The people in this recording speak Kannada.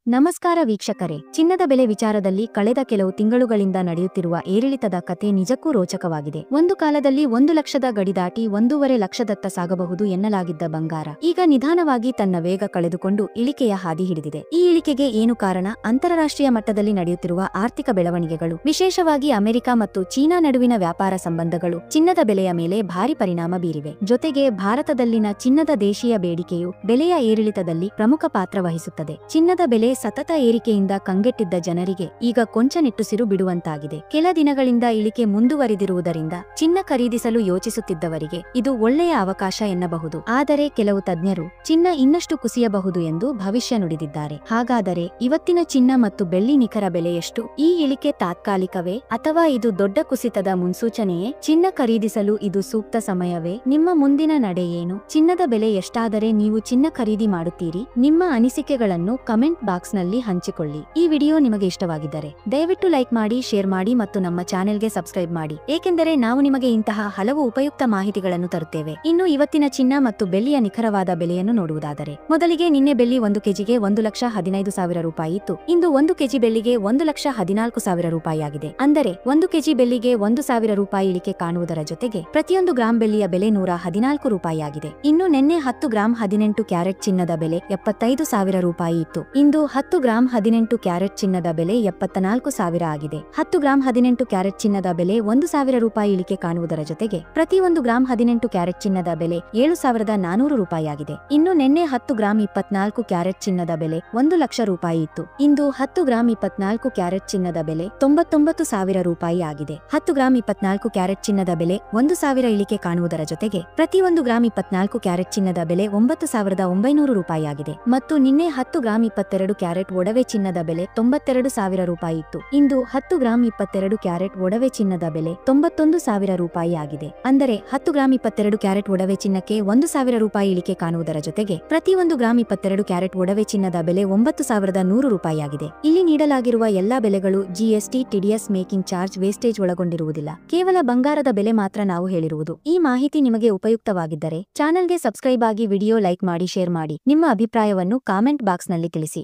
ನಮಸ್ಕಾರ ವೀಕ್ಷಕರೇ, ಚಿನ್ನದ ಬೆಲೆ ವಿಚಾರದಲ್ಲಿ ಕಳೆದ ಕೆಲವು ತಿಂಗಳುಗಳಿಂದ ನಡೆಯುತ್ತಿರುವ ಏರಿಳಿತದ ಕತೆ ನಿಜಕ್ಕೂ ರೋಚಕವಾಗಿದೆ. ಒಂದು ಕಾಲದಲ್ಲಿ 1,00,000 ಗಡಿ ದಾಟಿ 1.5 ಲಕ್ಷದತ್ತ ಸಾಗಬಹುದು ಎನ್ನಲಾಗಿದ್ದ ಬಂಗಾರ ಈಗ ನಿಧಾನವಾಗಿ ತನ್ನ ವೇಗ ಕಳೆದುಕೊಂಡು ಇಳಿಕೆಯ ಹಾದಿ ಹಿಡಿದಿದೆ. ಈ ಇಳಿಕೆಗೆ ಏನು ಕಾರಣ? ಅಂತಾರಾಷ್ಟ್ರೀಯ ಮಟ್ಟದಲ್ಲಿ ನಡೆಯುತ್ತಿರುವ ಆರ್ಥಿಕ ಬೆಳವಣಿಗೆಗಳು, ವಿಶೇಷವಾಗಿ ಅಮೆರಿಕ ಮತ್ತು ಚೀನಾ ನಡುವಿನ ವ್ಯಾಪಾರ ಸಂಬಂಧಗಳು ಚಿನ್ನದ ಬೆಲೆಯ ಮೇಲೆ ಭಾರಿ ಪರಿಣಾಮ ಬೀರಿವೆ. ಜೊತೆಗೆ ಭಾರತದಲ್ಲಿನ ಚಿನ್ನದ ದೇಶೀಯ ಬೇಡಿಕೆಯು ಬೆಲೆಯ ಏರಿಳಿತದಲ್ಲಿ ಪ್ರಮುಖ ಪಾತ್ರ ವಹಿಸುತ್ತದೆ. ಚಿನ್ನದ ಬೆಲೆ ಸತತ ಏರಿಕೆಯಿಂದ ಕಂಗೆಟ್ಟಿದ್ದ ಜನರಿಗೆ ಈಗ ಕೊಂಚ ನಿಟ್ಟುಸಿರು ಬಿಡುವಂತಾಗಿದೆ. ಕೆಲ ದಿನಗಳಿಂದ ಇಳಿಕೆ ಮುಂದುವರಿದಿರುವುದರಿಂದ ಚಿನ್ನ ಖರೀದಿಸಲು ಯೋಚಿಸುತ್ತಿದ್ದವರಿಗೆ ಇದು ಒಳ್ಳೆಯ ಅವಕಾಶ ಎನ್ನಬಹುದು. ಆದರೆ ಕೆಲವು ತಜ್ಞರು ಚಿನ್ನ ಇನ್ನಷ್ಟು ಕುಸಿಯಬಹುದು ಎಂದು ಭವಿಷ್ಯ ನುಡಿದಿದ್ದಾರೆ. ಹಾಗಾದರೆ ಇವತ್ತಿನ ಚಿನ್ನ ಮತ್ತು ಬೆಳ್ಳಿ ನಿಖರ ಬೆಲೆ ಎಷ್ಟು? ಈ ಇಳಿಕೆ ತಾತ್ಕಾಲಿಕವೇ ಅಥವಾ ಇದು ದೊಡ್ಡ ಕುಸಿತದ ಮುನ್ಸೂಚನೆಯೇ? ಚಿನ್ನ ಖರೀದಿಸಲು ಇದು ಸೂಕ್ತ ಸಮಯವೇ? ನಿಮ್ಮ ಮುಂದಿನ ನಡೆ ಏನು? ಚಿನ್ನದ ಬೆಲೆ ಎಷ್ಟಾದರೆ ನೀವು ಚಿನ್ನ ಖರೀದಿ ಮಾಡುತ್ತೀರಿ? ನಿಮ್ಮ ಅನಿಸಿಕೆಗಳನ್ನು ಕಮೆಂಟ್ ಬಾಕ್ಸ್ ನಲ್ಲಿ ಹಂಚಿಕೊಳ್ಳಿ. ಈ ವಿಡಿಯೋ ನಿಮಗೆ ಇಷ್ಟವಾಗಿದ್ದರೆ ದಯವಿಟ್ಟು ಲೈಕ್ ಮಾಡಿ, ಶೇರ್ ಮಾಡಿ ಮತ್ತು ನಮ್ಮ ಚಾನೆಲ್ಗೆ ಸಬ್ಸ್ಕ್ರೈಬ್ ಮಾಡಿ, ಏಕೆಂದರೆ ನಾವು ನಿಮಗೆ ಇಂತಹ ಹಲವು ಉಪಯುಕ್ತ ಮಾಹಿತಿಗಳನ್ನು ತರುತ್ತೇವೆ. ಇನ್ನು ಇವತ್ತಿನ ಚಿನ್ನ ಮತ್ತು ಬೆಳ್ಳಿಯ ನಿಖರವಾದ ಬೆಲೆಯನ್ನು ನೋಡುವುದಾದರೆ, ಮೊದಲಿಗೆ ನಿನ್ನೆ ಬೆಳ್ಳಿ 1 ಕೆಜಿಗೆ 1,15,000 ರೂಪಾಯಿ ಇತ್ತು. ಇಂದು 1 ಕೆಜಿ ಬೆಳ್ಳಿಗೆ 1,14,000 ರೂಪಾಯಿ ಆಗಿದೆ. ಅಂದರೆ 1 ಕೆಜಿ ಬೆಳ್ಳಿಗೆ 1,000 ರೂಪಾಯಿ ಇಳಿಕೆ ಕಾಣುವುದರ ಜೊತೆಗೆ ಪ್ರತಿಯೊಂದು ಗ್ರಾಂ ಬೆಳ್ಳಿಯ ಬೆಲೆ 114 ರೂಪಾಯಿ ಆಗಿದೆ. ಇನ್ನು ನಿನ್ನೆ 10 ಗ್ರಾಂ 18 ಕ್ಯಾರೆಟ್ ಚಿನ್ನದ ಬೆಲೆ 75,000 ರೂಪಾಯಿ ಇತ್ತು. ಇಂದು 10 ಗ್ರಾಂ 18 ಕ್ಯಾರೆಟ್ ಚಿನ್ನದ ಬೆಲೆ 74,000 ಆಗಿದೆ. 10 ಗ್ರಾಂ 18 ಕ್ಯಾರೆಟ್ ಚಿನ್ನದ ಬೆಲೆ 1,000 ರೂಪಾಯಿ ಇಳಿಕೆ ಕಾಣುವುದರ ಜೊತೆಗೆ ಪ್ರತಿ 1 ಗ್ರಾಂ 18 ಕ್ಯಾರೆಟ್ ಚಿನ್ನದ ಬೆಲೆ 7,400 ರೂಪಾಯಿ ಆಗಿದೆ. ಇನ್ನು ನಿನ್ನೆ 10 ಗ್ರಾಂ 24 ಕ್ಯಾರೆಟ್ ಚಿನ್ನದ ಬೆಲೆ 1,00,000 ರೂಪಾಯಿ ಇತ್ತು. ಇಂದು 10 ಗ್ರಾಂ 24 ಕ್ಯಾರೆಟ್ ಚಿನ್ನದ ಬೆಲೆ 99,000 ರೂಪಾಯಿ ಆಗಿದೆ. 10 ಗ್ರಾಂ 24 ಕ್ಯಾರೆಟ್ ಚಿನ್ನದ ಬೆಲೆ 1,000 ಇಳಿಕೆ ಕಾಣುವುದರ ಜೊತೆಗೆ ಪ್ರತಿ 1 ಗ್ರಾಂ 24 ಕ್ಯಾರೆಟ್ ಚಿನ್ನದ ಬೆಲೆ 9,900 ರೂಪಾಯಿ ಆಗಿದೆ. ಮತ್ತು ನಿನ್ನೆ 10 ಗ್ರಾಂ 22 ಕ್ಯಾರೆಟ್ ಒಡವೆ ಚಿನ್ನದ ಬೆಲೆ 92,000 ರೂಪಾಯಿ ಇತ್ತು. ಇಂದು 10 ಗ್ರಾಂ 22 ಕ್ಯಾರೆಟ್ ಒಡವೆ ಚಿನ್ನದ ಬೆಲೆ 91,000 ರೂಪಾಯಿ ಆಗಿದೆ. ಅಂದರೆ 10 ಗ್ರಾಂ 22 ಕ್ಯಾರೆಟ್ ಒಡವೆ ಚಿನ್ನಕ್ಕೆ 1,000 ರೂಪಾಯಿ ಇಳಿಕೆ ಕಾಣುವುದರ ಜೊತೆಗೆ ಪ್ರತಿ 1 ಗ್ರಾಂ 22 ಕ್ಯಾರೆಟ್ ಒಡವೆ ಚಿನ್ನದ ಬೆಲೆ 9,100 ರೂಪಾಯಿ ಆಗಿದೆ. ಇಲ್ಲಿ ನೀಡಲಾಗಿರುವ ಎಲ್ಲಾ ಬೆಲೆಗಳು GST, TDS, making charge, wastage ಒಳಗೊಂಡಿರುವುದಿಲ್ಲ. ಕೇವಲ ಬಂಗಾರದ ಬೆಲೆ ಮಾತ್ರ ನಾವು ಹೇಳಿರುವುದು. ಈ ಮಾಹಿತಿ ನಿಮಗೆ ಉಪಯುಕ್ತವಾಗಿದ್ದರೆ ಚಾನೆಲ್ಗೆ ಸಬ್ಸ್ಕ್ರೈಬ್ ಆಗಿ, ವಿಡಿಯೋ ಲೈಕ್ ಮಾಡಿ, ಶೇರ್ ಮಾಡಿ, ನಿಮ್ಮ ಅಭಿಪ್ರಾಯವನ್ನು ಕಾಮೆಂಟ್ ಬಾಕ್ಸ್ ನಲ್ಲಿ ತಿಳಿಸಿ.